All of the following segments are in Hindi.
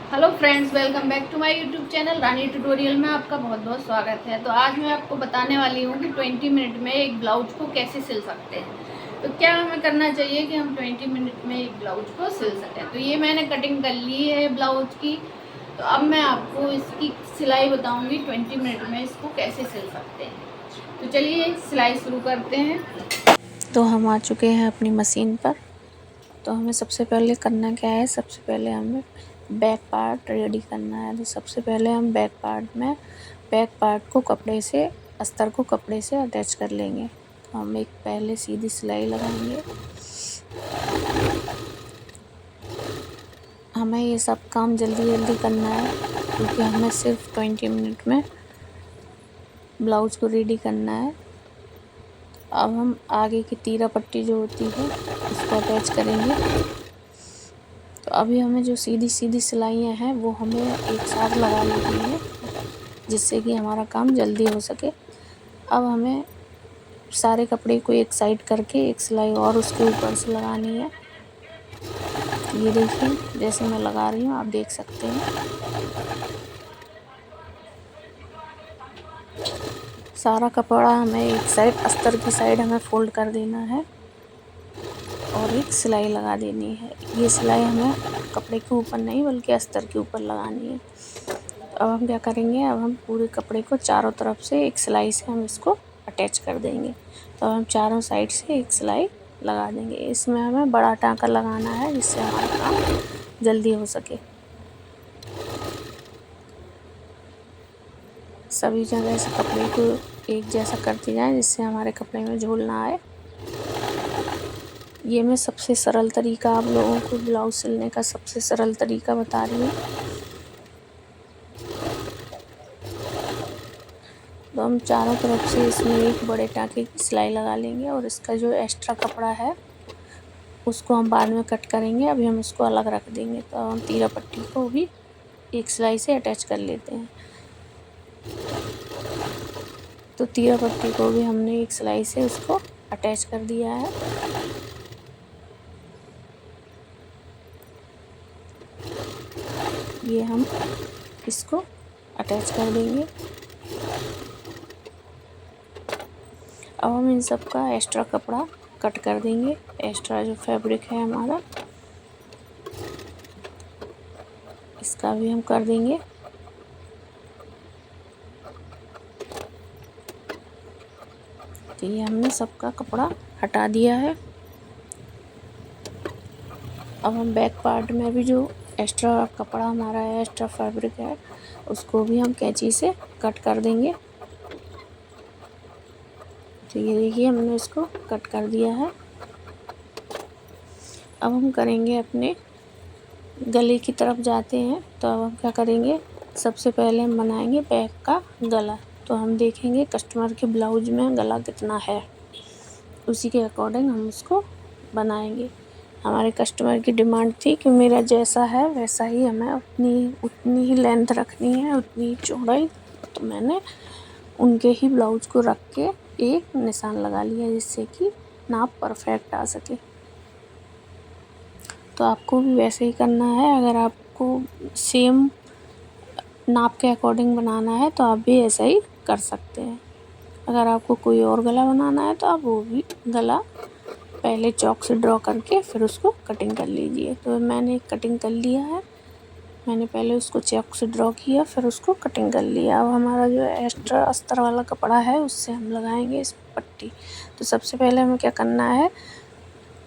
Hello friends, welcome back to my YouTube channel Rani tutorial में आपका बहुत बहुत स्वागत है। तो आज मैं आपको बताने वाली हूँ कि 20 मिनट में एक ब्लाउज को कैसे सिल सकते हैं। तो क्या हमें करना चाहिए कि हम 20 मिनट में एक ब्लाउज को सिल सकें। तो ये मैंने कटिंग कर ली है ब्लाउज की। तो अब मैं आपको इसकी सिलाई बताऊँगी 20 मिनट में इसको कैसे सिल सकते हैं। तो चलिए सिलाई शुरू करते हैं। तो हम आ चुके हैं अपनी मशीन पर। तो हमें सबसे पहले करना क्या है, सबसे पहले हमें बैक पार्ट रेडी करना है। तो सबसे पहले हम बैक पार्ट को कपड़े से, अस्तर को कपड़े से अटैच कर लेंगे। तो हम एक पहले सीधी सिलाई लगाएंगे। हमें ये सब काम जल्दी जल्दी करना है क्योंकि हमें सिर्फ 20 मिनट में ब्लाउज को रेडी करना है। अब हम आगे की तीरा पट्टी जो होती है उसको अटैच करेंगे। तो अभी हमें जो सीधी सीधी सिलाइयाँ हैं वो हमें एक साथ लगा लेनी है जिससे कि हमारा काम जल्दी हो सके। अब हमें सारे कपड़े को एक साइड करके एक सिलाई और उसके ऊपर से लगानी है। ये देखिए जैसे मैं लगा रही हूँ, आप देख सकते हैं। सारा कपड़ा हमें एक साइड, अस्तर की साइड हमें फोल्ड कर देना है और एक सिलाई लगा देनी है। ये सिलाई हमें कपड़े के ऊपर नहीं बल्कि अस्तर के ऊपर लगानी है। अब हम क्या करेंगे, अब हम पूरे कपड़े को चारों तरफ से एक सिलाई से हम इसको अटैच कर देंगे। तो हम चारों साइड से एक सिलाई लगा देंगे। इसमें हमें बड़ा टाँका लगाना है जिससे हमारा काम जल्दी हो सके। सभी जगह से कपड़े को एक जैसा करते जाएं जिससे हमारे कपड़े में झोल ना आए। ये मैं सबसे सरल तरीका आप लोगों को ब्लाउज सिलने का सबसे सरल तरीका बता रही हूँ। तो हम चारों तरफ से इसमें एक बड़े टाँके की सिलाई लगा लेंगे और इसका जो एक्स्ट्रा कपड़ा है उसको हम बाद में कट करेंगे। अभी हम इसको अलग रख देंगे। तो हम तीरा पट्टी को भी एक सिलाई से अटैच कर लेते हैं। तो तीरा पट्टी को भी हमने एक सिलाई से उसको अटैच कर दिया है। ये हम इसको अटैच कर देंगे। अब हम इन सब का एक्स्ट्रा कपड़ा कट कर देंगे। एक्स्ट्रा जो फैब्रिक है हमारा, इसका भी हम कर देंगे। तो ये हमने सबका कपड़ा हटा दिया है। अब हम बैक पार्ट में भी जो एक्स्ट्रा कपड़ा हमारा है, एक्स्ट्रा फैब्रिक है, उसको भी हम कैंची से कट कर देंगे। तो ये देखिए हमने इसको कट कर दिया है। अब हम करेंगे अपने गले की तरफ जाते हैं। तो अब हम क्या करेंगे, सबसे पहले हम बनाएंगे बैक का गला। तो हम देखेंगे कस्टमर के ब्लाउज में गला कितना है, उसी के अकॉर्डिंग हम उसको बनाएंगे। हमारे कस्टमर की डिमांड थी कि मेरा जैसा है वैसा ही हमें उतनी ही लेंथ रखनी है, उतनी ही चौड़ाई। तो मैंने उनके ही ब्लाउज को रख के एक निशान लगा लिया जिससे कि नाप परफेक्ट आ सके। तो आपको भी वैसे ही करना है। अगर आपको सेम नाप के अकॉर्डिंग बनाना है तो आप भी ऐसा ही कर सकते हैं। अगर आपको कोई और गला बनाना है तो आप वो भी गला पहले चॉक से ड्रॉ करके फिर उसको कटिंग कर लीजिए। तो मैंने कटिंग कर लिया है। मैंने पहले उसको चॉक से ड्रॉ किया, फिर उसको कटिंग कर लिया। अब हमारा जो एक्स्ट्रा अस्तर वाला कपड़ा है उससे हम लगाएंगे इस पट्टी। तो सबसे पहले हमें क्या करना है,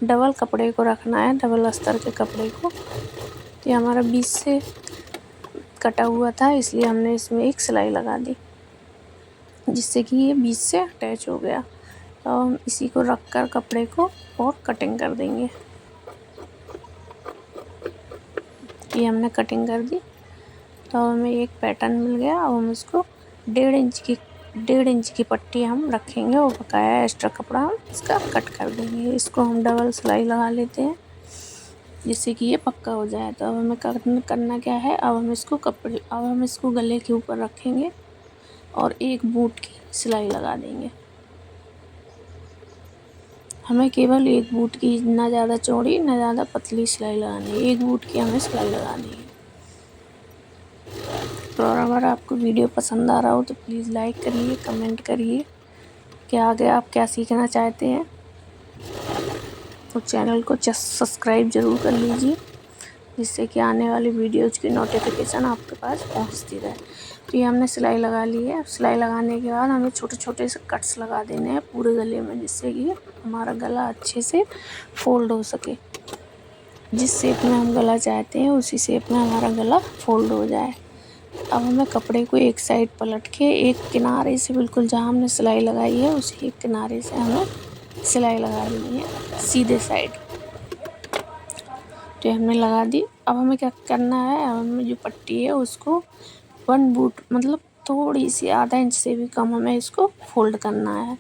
डबल कपड़े को रखना है, डबल अस्तर के कपड़े को। तो ये हमारा बीच से कटा हुआ था इसलिए हमने इसमें एक सिलाई लगा दी जिससे कि ये बीच से अटैच हो गया। तो हम इसी को रख कर कपड़े को और कटिंग कर देंगे। ये हमने कटिंग कर दी। तो हमें एक पैटर्न मिल गया। अब हम इसको 1.5 इंच की पट्टी हम रखेंगे और बकाया एक्स्ट्रा कपड़ा हम इसका कट कर देंगे। इसको हम डबल सिलाई लगा लेते हैं जिससे कि ये पक्का हो जाए। तो अब हमें करना क्या है, अब हम इसको गले के ऊपर रखेंगे और एक बूट की सिलाई लगा देंगे। हमें केवल एक बूट की, ना ज़्यादा चौड़ी ना ज़्यादा पतली सिलाई लगानी है। एक बूट की हमें सिलाई लगानी है। और अगर आपको वीडियो पसंद आ रहा हो तो प्लीज़ लाइक करिए, कमेंट करिए कि आगे आप क्या सीखना चाहते हैं, और चैनल को सब्सक्राइब ज़रूर कर लीजिए, जिससे कि आने वाली वीडियोज़ की नोटिफिकेशन आपके पास पहुंचती रहे। तो ये हमने सिलाई लगा ली है। सिलाई लगाने के बाद हमें छोटे छोटे से कट्स लगा देने हैं पूरे गले में, जिससे कि हमारा गला अच्छे से फोल्ड हो सके। जिस शेप में हम गला चाहते हैं उसी शेप में हमारा गला फोल्ड हो जाए। अब हमें कपड़े को एक साइड पलट के एक किनारे से, बिल्कुल जहाँ हमने सिलाई लगाई है उसी एक किनारे से हमें सिलाई लगा देनी है सीधे साइड। तो हमने लगा दी। अब हमें क्या करना है, अब हमें जो पट्टी है उसको 1 बूट मतलब थोड़ी सी आधा इंच से भी कम हमें इसको फोल्ड करना है।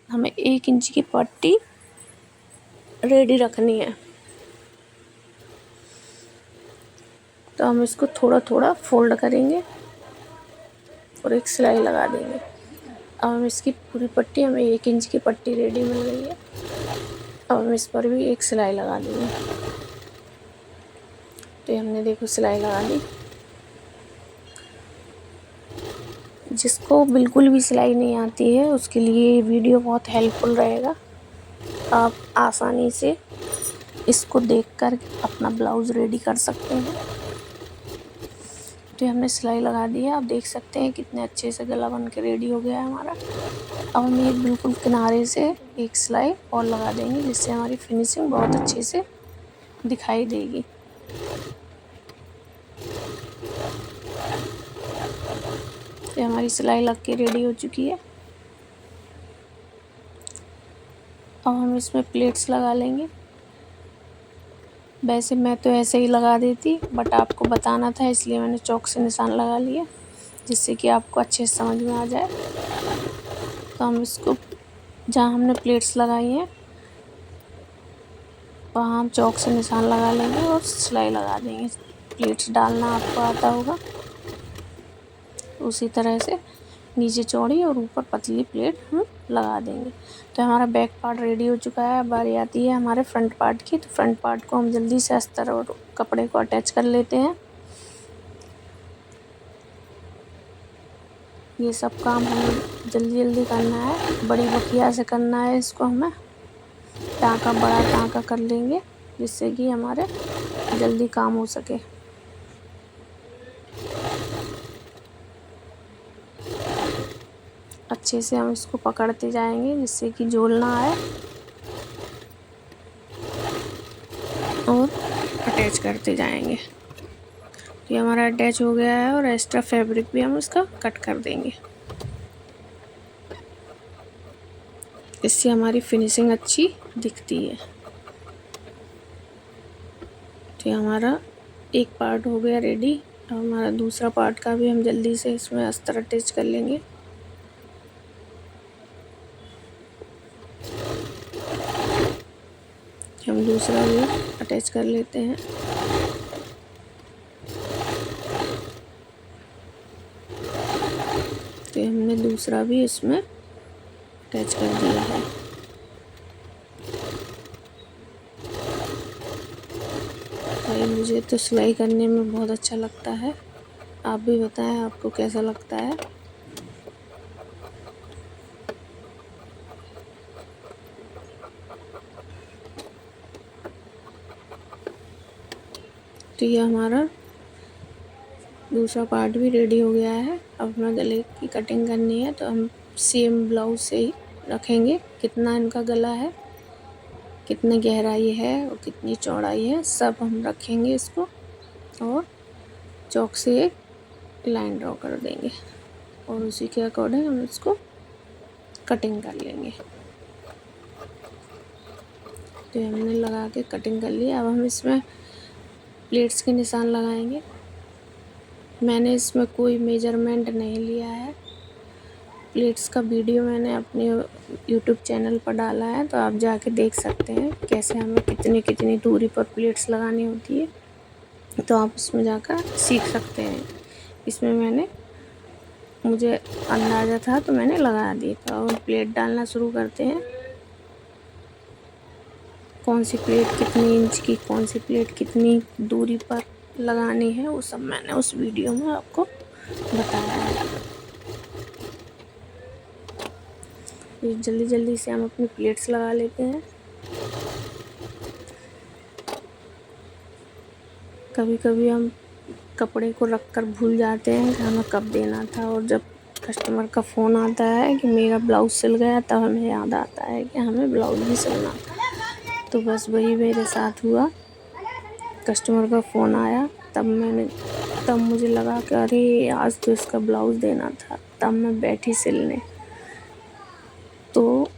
हमें 1 इंच की पट्टी रेडी रखनी है। तो हम इसको थोड़ा थोड़ा फोल्ड करेंगे और एक सिलाई लगा देंगे। अब हम इसकी पूरी पट्टी, हमें 1 इंच की पट्टी रेडी मिल गई है। अब हम इस पर भी एक सिलाई लगा देंगे। तो हमने देखो सिलाई लगा दी। जिसको बिल्कुल भी सिलाई नहीं आती है उसके लिए ये वीडियो बहुत हेल्पफुल रहेगा। आप आसानी से इसको देखकर अपना ब्लाउज़ रेडी कर सकते हैं। तो हमने सिलाई लगा दी है। आप देख सकते हैं कितने अच्छे से गला बन के रेडी हो गया है हमारा। अब हम एक बिल्कुल किनारे से एक सिलाई और लगा देंगे, जिससे हमारी फिनिशिंग बहुत अच्छे से दिखाई देगी। तो हमारी सिलाई लग के रेडी हो चुकी है। अब हम इसमें प्लेट्स लगा लेंगे। वैसे मैं तो ऐसे ही लगा देती, बट आपको बताना था इसलिए मैंने चौक से निशान लगा लिए, जिससे कि आपको अच्छे से समझ में आ जाए। तो हम इसको जहाँ हमने प्लेट्स लगाई हैं वहाँ हम चौक से निशान लगा लेंगे और सिलाई लगा देंगे। प्लेट्स डालना आपको आता होगा, उसी तरह से नीचे चौड़ी और ऊपर पतली प्लेट हम लगा देंगे। तो हमारा बैक पार्ट रेडी हो चुका है। अब बारी आती है हमारे फ्रंट पार्ट की। तो फ्रंट पार्ट को हम जल्दी से अस्तर और कपड़े को अटैच कर लेते हैं। ये सब काम हमें जल्दी जल्दी करना है, बड़ी बखिया से करना है इसको। हमें टाँका बड़ा टाँका कर लेंगे, जिससे कि हमारे जल्दी काम हो सके। अच्छे से हम इसको पकड़ते जाएंगे, जिससे कि झोल ना आए, और अटैच करते जाएंगे। ये हमारा अटैच हो गया है और एक्स्ट्रा फैब्रिक भी हम इसका कट कर देंगे। इससे हमारी फिनिशिंग अच्छी दिखती है। तो हमारा एक पार्ट हो गया रेडी। अब हमारा दूसरा पार्ट का भी हम जल्दी से इसमें अस्तर अटैच कर लेंगे। हम दूसरा भी अटैच कर लेते हैं। तो हमने दूसरा भी इसमें अटैच कर दिया है। भाई मुझे तो सिलाई करने में बहुत अच्छा लगता है। आप भी बताएं आपको कैसा लगता है। तो ये हमारा दूसरा पार्ट भी रेडी हो गया है। अब हमें गले की कटिंग करनी है, तो हम सेम ब्लाउज से ही रखेंगे। कितना इनका गला है, कितनी गहराई है और कितनी चौड़ाई है, सब हम रखेंगे इसको, और चौक से एक लाइन ड्रॉ कर देंगे और उसी के अकॉर्डिंग हम इसको कटिंग कर लेंगे। तो हमने लगा के कटिंग कर ली। अब हम इसमें प्लेट्स के निशान लगाएंगे। मैंने इसमें कोई मेजरमेंट नहीं लिया है। प्लेट्स का वीडियो मैंने अपने यूट्यूब चैनल पर डाला है, तो आप जाके देख सकते हैं कैसे हमें कितनी कितनी दूरी पर प्लेट्स लगानी होती है। तो आप इसमें जाकर सीख सकते हैं। इसमें मुझे अंदाज़ा था तो मैंने लगा दी। तो अब प्लेट डालना शुरू करते हैं। कौन सी प्लेट कितनी इंच की, कौन सी प्लेट कितनी दूरी पर लगानी है वो सब मैंने उस वीडियो में आपको बताया है। ये जल्दी जल्दी से हम अपनी प्लेट्स लगा लेते हैं। कभी कभी हम कपड़े को रख कर भूल जाते हैं कि हमें कब देना था, और जब कस्टमर का फ़ोन आता है कि मेरा ब्लाउज़ सिल गया, तब हमें याद आता है कि हमें ब्लाउज़ भी सिलना था। तो बस वही मेरे साथ हुआ। कस्टमर का फ़ोन आया, तब मुझे लगा कि अरे आज तो इसका ब्लाउज़ देना था। तब मैं बैठी सिलने, तो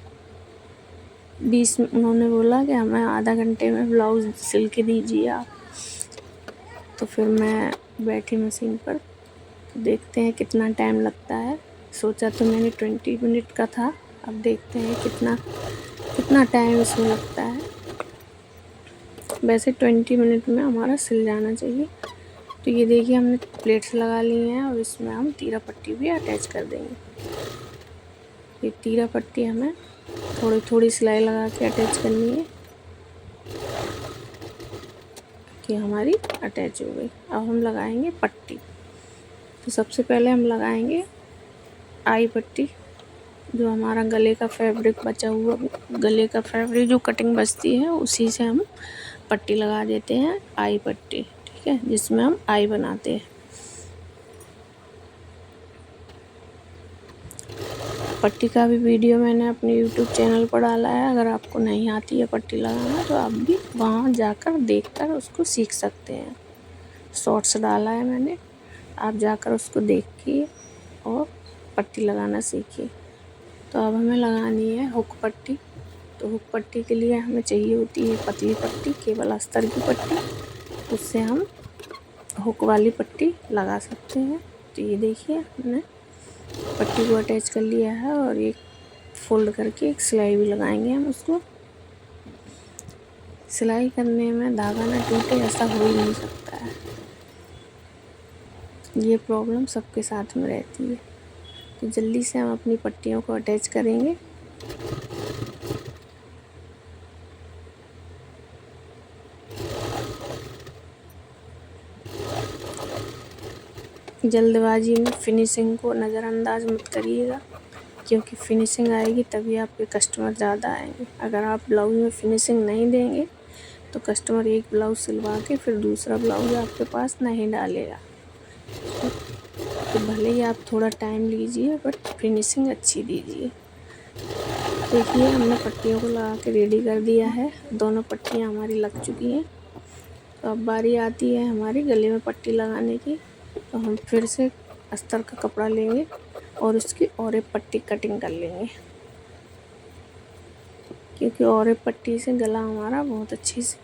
उन्होंने बोला कि हमें आधा घंटे में ब्लाउज़ सिल के दीजिए आप। तो फिर मैं बैठी मशीन पर, देखते हैं कितना टाइम लगता है। सोचा तो मैंने 20 मिनट का था, अब देखते हैं कितना टाइम इसमें लगता है। वैसे 20 मिनट में हमारा सिल जाना चाहिए। तो ये देखिए हमने प्लेट्स लगा ली हैं, और इसमें हम तीरा पट्टी भी अटैच कर देंगे। ये तीरा पट्टी हमें थोड़ी थोड़ी सिलाई लगा के अटैच करनी है कि हमारी अटैच हो गई। अब हम लगाएंगे पट्टी। तो सबसे पहले हम लगाएंगे आई पट्टी, जो हमारा गले का फैब्रिक बचा हुआ, गले का फैब्रिक जो कटिंग बचती है उसी से हम पट्टी लगा देते हैं, आई पट्टी, ठीक है, जिसमें हम आई बनाते हैं। पट्टी का भी वीडियो मैंने अपने यूट्यूब चैनल पर डाला है। अगर आपको नहीं आती है पट्टी लगाना तो आप भी वहाँ जाकर देखकर उसको सीख सकते हैं। शॉर्ट्स डाला है मैंने, आप जाकर उसको देखिए और पट्टी लगाना सीखिए। तो अब हमें लगानी है हुक पट्टी। तो हुक पट्टी के लिए हमें चाहिए होती है पतली पट्टी, केवल अस्तर की पट्टी। उससे हम हुक वाली पट्टी लगा सकते हैं। तो ये देखिए हमने पट्टी को अटैच कर लिया है, और एक फोल्ड करके एक सिलाई भी लगाएंगे हम उसको। सिलाई करने में धागा ना टूटे ऐसा हो ही नहीं सकता है, ये प्रॉब्लम सबके साथ में रहती है। तो जल्दी से हम अपनी पट्टियों को अटैच करेंगे। जल्दबाजी में फिनिशिंग को नज़रअंदाज मत करिएगा, क्योंकि फिनिशिंग आएगी तभी आपके कस्टमर ज़्यादा आएंगे। अगर आप ब्लाउज़ में फिनिशिंग नहीं देंगे तो कस्टमर एक ब्लाउज़ सिलवा के फिर दूसरा ब्लाउज़ आपके पास नहीं डालेगा। तो भले ही आप थोड़ा टाइम लीजिए, बट फिनिशिंग अच्छी दीजिए। देखिए हमने पट्टियों को लगा के रेडी कर दिया है। दोनों पट्टियाँ हमारी लग चुकी हैं। तो अब बारी आती है हमारी गले में पट्टी लगाने की। तो हम फिर से अस्तर का कपड़ा लेंगे और उसकी और एक पट्टी कटिंग कर लेंगे, क्योंकि और एक पट्टी से गला हमारा बहुत अच्छी से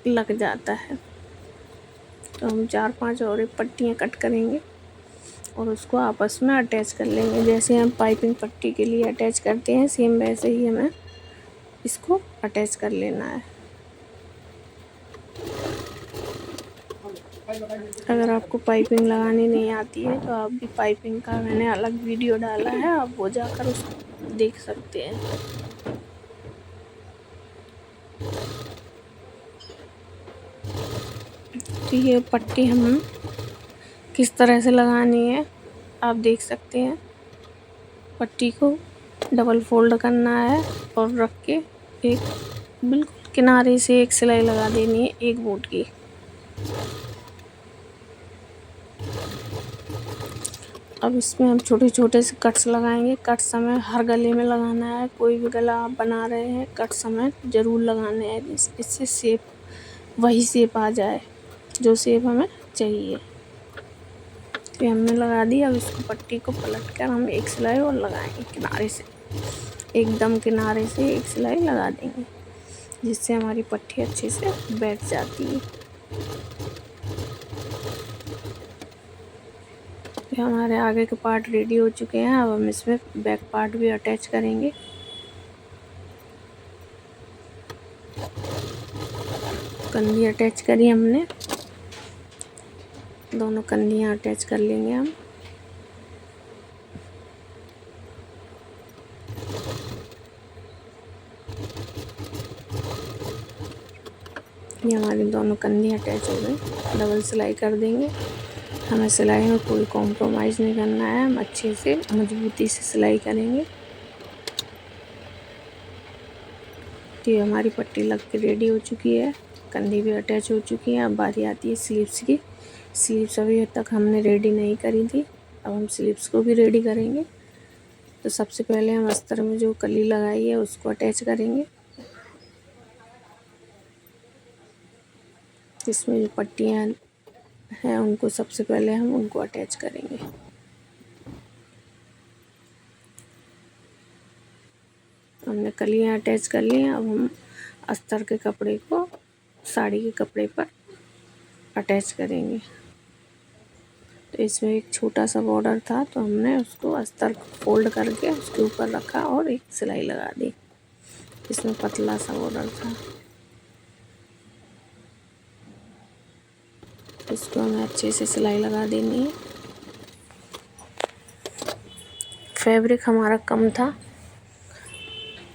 लग जाता है। तो हम 4-5 और एक पट्टियाँ कट करेंगे और उसको आपस में अटैच कर लेंगे। जैसे हम पाइपिंग पट्टी के लिए अटैच करते हैं, सेम वैसे ही हमें इसको अटैच कर लेना है। अगर आपको पाइपिंग लगानी नहीं आती है तो आप भी पाइपिंग का मैंने अलग वीडियो डाला है, आप वो जाकर उसको देख सकते हैं। तो ये पट्टी हम किस तरह से लगानी है आप देख सकते हैं। पट्टी को डबल फोल्ड करना है और रख के एक बिल्कुल किनारे से एक सिलाई लगा देनी है, एक बूट की। अब इसमें हम छोटे छोटे से कट्स लगाएंगे। कट्स हमें हर गले में लगाना है। कोई भी गला आप बना रहे हैं, कट्स हमें ज़रूर लगाने हैं, इससे शेप वही शेप आ जाए जो शेप हमें चाहिए। तो हमने लगा दी। अब इसको पट्टी को पलट कर हम एक सिलाई और लगाएंगे किनारे से, एकदम किनारे से एक सिलाई लगा देंगे, जिससे हमारी पट्टी अच्छे से बैठ जाती है। हमारे आगे के पार्ट रेडी हो चुके हैं। अब हम इसमें बैक पार्ट भी अटैच करेंगे। कंधी अटैच करी हमने, दोनों कंधियाँ अटैच कर लेंगे हम। ये हमारी दोनों कंधी अटैच हो गई। डबल सिलाई कर देंगे। हमें सिलाई में कोई कॉम्प्रोमाइज़ नहीं करना है, हम अच्छे से मजबूती से सिलाई करेंगे। तो ये हमारी पट्टी लग के रेडी हो चुकी है, कंधी भी अटैच हो चुकी है। अब बारी आती है स्लीव्स की। स्लीव्स अभी तक हमने रेडी नहीं करी थी, अब हम स्लीव्स को भी रेडी करेंगे। तो सबसे पहले हम अस्तर में जो कली लगाई है उसको अटैच करेंगे। इसमें जो पट्टियाँ हैं उनको सबसे पहले हम उनको अटैच करेंगे। हमने कलियाँ अटैच कर ली हैं। अब हम अस्तर के कपड़े को साड़ी के कपड़े पर अटैच करेंगे। तो इसमें एक छोटा सा बॉर्डर था, तो हमने उसको अस्तर फोल्ड करके उसके ऊपर रखा और एक सिलाई लगा दी। इसमें पतला सा बॉर्डर था, इसको हमें अच्छे से सिलाई लगा देनी है। फैब्रिक हमारा कम था,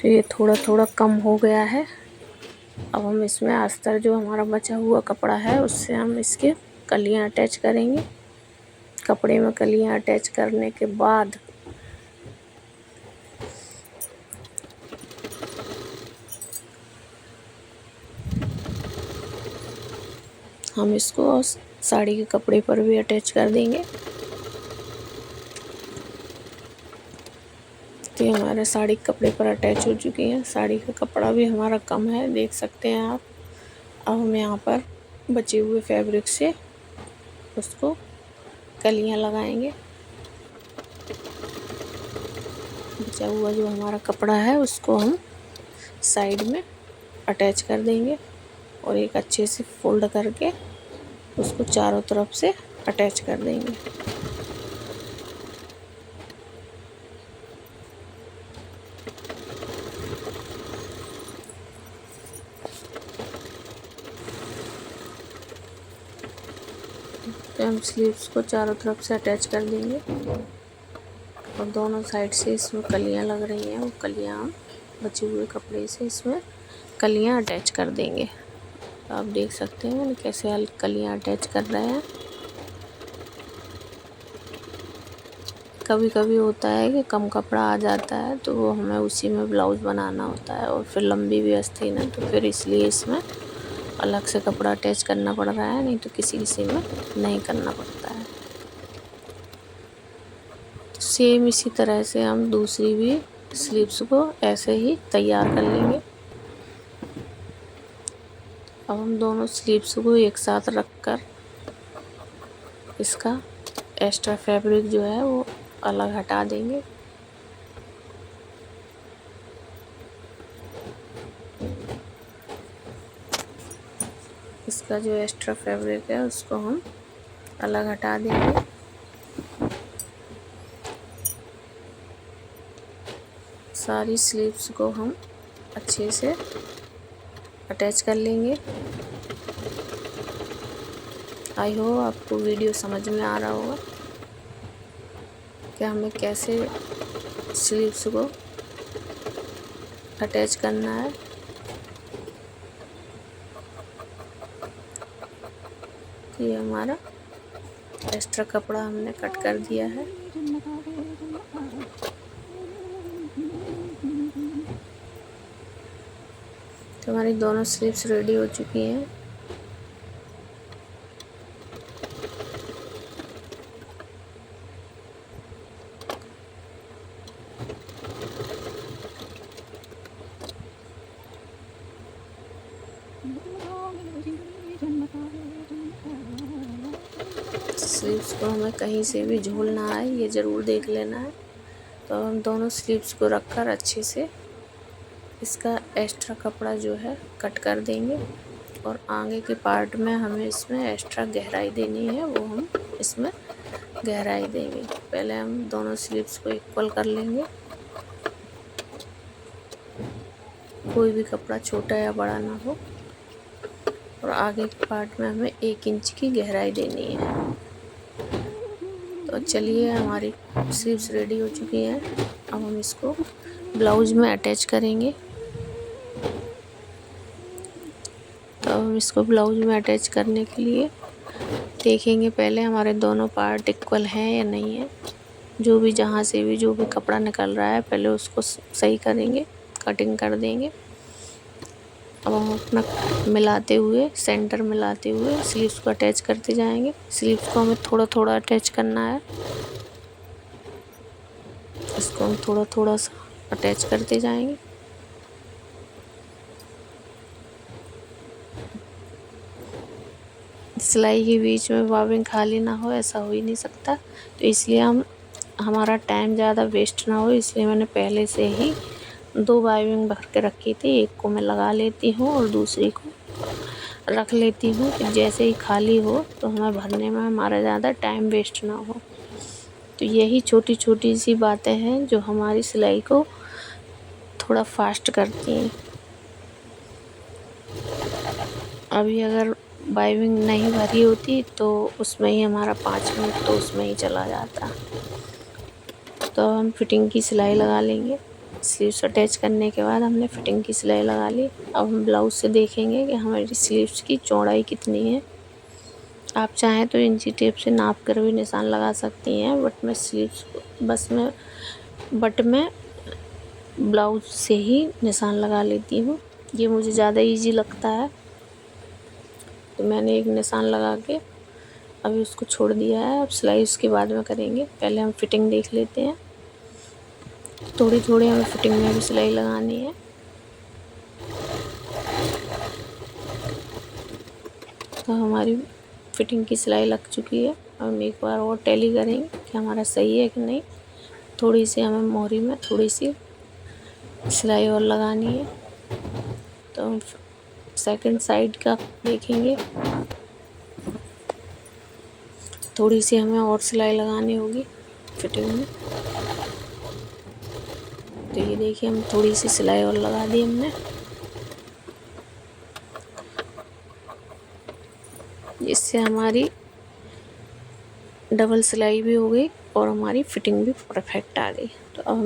तो ये थोड़ा थोड़ा कम हो गया है। अब हम इसमें अस्तर जो हमारा बचा हुआ कपड़ा है उससे हम इसके कलियां अटैच करेंगे। कपड़े में कलियां अटैच करने के बाद हम इसको साड़ी के कपड़े पर भी अटैच कर देंगे। तो ये हमारे साड़ी के कपड़े पर अटैच हो चुकी है। साड़ी का कपड़ा भी हमारा कम है, देख सकते हैं आप। अब हम यहाँ पर बचे हुए फैब्रिक से उसको कलियां लगाएंगे। बचा हुआ जो हमारा कपड़ा है उसको हम साइड में अटैच कर देंगे और एक अच्छे से फोल्ड करके उसको चारों तरफ से अटैच कर देंगे। तो हम स्लीव्स को चारों तरफ से अटैच कर देंगे और दोनों साइड से इसमें कलियां लग रही हैं, वो कलियां हम बचे हुए कपड़े से इसमें कलियां अटैच कर देंगे। तो आप देख सकते हैं कैसे कलियां अटैच कर रहे हैं। कभी कभी होता है कि कम कपड़ा आ जाता है तो वो हमें उसी में ब्लाउज़ बनाना होता है और फिर लंबी भी आस्तीन है, तो फिर इसलिए इसमें अलग से कपड़ा अटैच करना पड़ रहा है, नहीं तो किसी में नहीं करना पड़ता है। सेम इसी तरह से हम दूसरी भी स्लीव्स को ऐसे ही तैयार कर लेंगे। अब हम दोनों स्लीव्स को एक साथ रखकर इसका एक्स्ट्रा फैब्रिक जो है वो अलग हटा देंगे। इसका जो एक्स्ट्रा फैब्रिक है उसको हम अलग हटा देंगे। सारी स्लीव्स को हम अच्छे से अटैच कर लेंगे। आई होप आपको वीडियो समझ में आ रहा होगा कि हमें कैसे स्लीव्स को अटैच करना है। ये हमारा एक्स्ट्रा कपड़ा हमने कट कर दिया है। तो हमारी दोनों स्लीव्स रेडी हो चुकी हैं। स्लीव्स को हमें कहीं से भी झूलना है, ये ज़रूर देख लेना है। तो हम दोनों स्लीव्स को रखकर अच्छे से इसका एक्स्ट्रा कपड़ा जो है कट कर देंगे और आगे के पार्ट में हमें इसमें एक्स्ट्रा गहराई देनी है, वो हम इसमें गहराई देंगे। पहले हम दोनों स्लीव्स को इक्वल कर लेंगे। कोई भी कपड़ा छोटा या बड़ा ना हो और आगे के पार्ट में हमें 1 इंच की गहराई देनी है। तो चलिए हमारी स्लीव्स रेडी हो चुकी हैं। अब हम इसको ब्लाउज में अटैच करेंगे। तो हम इसको ब्लाउज में अटैच करने के लिए देखेंगे पहले हमारे दोनों पार्ट इक्वल हैं या नहीं है। जो भी जहाँ से भी जो भी कपड़ा निकल रहा है पहले उसको सही करेंगे, कटिंग कर देंगे। अब हम अपना मिलाते हुए, सेंटर मिलाते हुए स्लीव्स को अटैच करते जाएंगे। स्लीव्स को हमें थोड़ा थोड़ा अटैच करना है। इसको हम थोड़ा थोड़ा सा अटैच करते जाएंगे। सिलाई के बीच में बाबिंग खाली ना हो, ऐसा हो ही नहीं सकता। तो इसलिए हमारा टाइम ज़्यादा वेस्ट ना हो, इसलिए मैंने पहले से ही 2 बाबिंग भर के रखी थी। एक को मैं लगा लेती हूँ और दूसरी को रख लेती हूँ कि जैसे ही खाली हो तो हमें भरने में हमारा ज़्यादा टाइम वेस्ट ना हो। तो यही छोटी छोटी सी बातें हैं जो हमारी सिलाई को थोड़ा फास्ट करती हैं। अभी अगर बाइबिंग नहीं भरी होती तो उसमें ही हमारा 5 मिनट तो उसमें ही चला जाता। तो हम फिटिंग की सिलाई लगा लेंगे। स्लीव्स अटैच करने के बाद हमने फिटिंग की सिलाई लगा ली। अब हम ब्लाउज से देखेंगे कि हमारी स्लीव्स की चौड़ाई कितनी है। आप चाहें तो इंची टेप से नाप कर भी निशान लगा सकती हैं, बट मैं स्लीव्स मैं ब्लाउज से ही निशान लगा लेती हूँ। ये मुझे ज़्यादा इजी लगता है। तो मैंने एक निशान लगा के अभी उसको छोड़ दिया है। अब सिलाई उसके बाद में करेंगे। पहले हम फिटिंग देख लेते हैं। थोड़ी थोड़ी हमें फिटिंग में भी सिलाई लगानी है। तो हमारी फिटिंग की सिलाई लग चुकी है। हम एक बार और टैली करेंगे कि हमारा सही है कि नहीं। थोड़ी सी हमें मोहरी में थोड़ी सी सिलाई और लगानी है। तो हम सेकंड साइड का देखेंगे। थोड़ी सी हमें और सिलाई लगानी होगी फिटिंग में। तो ये देखिए हम थोड़ी सी सिलाई और लगा दी हमने। इससे हमारी डबल सिलाई भी हो गई और हमारी फिटिंग भी परफेक्ट आ गई। तो अब हम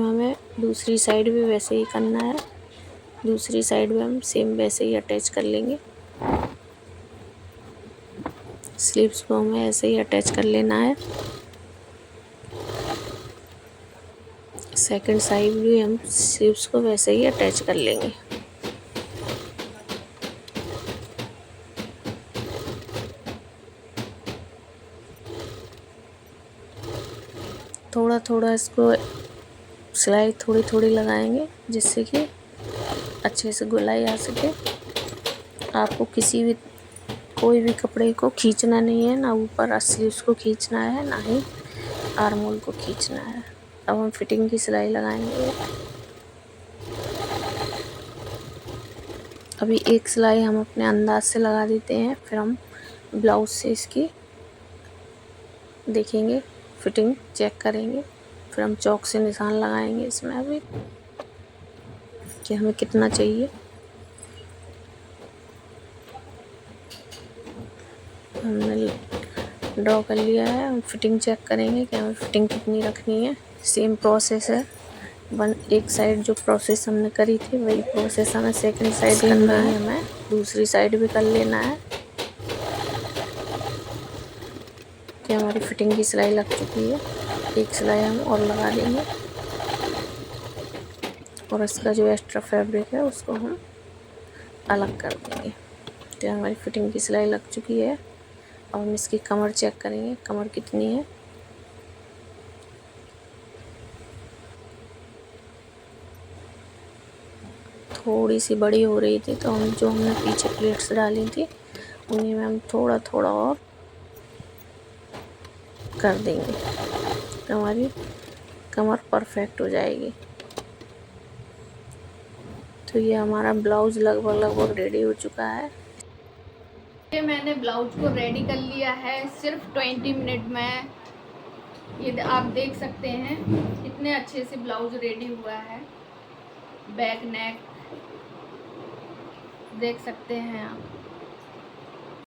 हमें दूसरी साइड भी वैसे ही करना है। दूसरी साइड में हम सेम वैसे ही अटैच कर लेंगे। स्लीव्स को हमें ऐसे ही अटैच कर लेना है। सेकंड साइड भी हम स्लीव्स को वैसे ही अटैच कर लेंगे। थोड़ा थोड़ा इसको सिलाई थोड़ी थोड़ी लगाएंगे जिससे कि अच्छे से गोलाई आ सके। आपको कोई भी कपड़े को खींचना नहीं है, ना ऊपर स्लीव्स को खींचना है, ना ही आर्म होल को खींचना है। अब हम फिटिंग की सिलाई लगाएंगे। अभी एक सिलाई हम अपने अंदाज से लगा देते हैं, फिर हम ब्लाउज से इसकी देखेंगे, फिटिंग चेक करेंगे। फिर हम चौक से निशान लगाएंगे इसमें अभी कि हमें कितना चाहिए। हमने ड्रॉ कर लिया है। हम फिटिंग चेक करेंगे कि हमें फिटिंग कितनी रखनी है। सेम प्रोसेस है। एक साइड जो प्रोसेस हमने करी थी वही प्रोसेस हमें सेकंड साइड करना है। हमें दूसरी साइड भी कर लेना है। कि हमारी फिटिंग की सिलाई लग चुकी है। एक सिलाई हम और लगा देंगे और इसका जो एक्स्ट्रा फैब्रिक है उसको हम अलग कर देंगे। तो हमारी फिटिंग की सिलाई लग चुकी है। अब हम इसकी कमर चेक करेंगे, कमर कितनी है। थोड़ी सी बड़ी हो रही थी तो हमने पीछे प्लेट्स डाली थी उन्हीं में हम थोड़ा थोड़ा और कर देंगे तो हमारी कमर परफेक्ट हो जाएगी। तो ये हमारा ब्लाउज लगभग रेडी हो चुका है। ये मैंने ब्लाउज को रेडी कर लिया है सिर्फ 20 मिनट में। ये आप देख सकते हैं कितने अच्छे से ब्लाउज रेडी हुआ है। बैक नेक देख सकते हैं आप।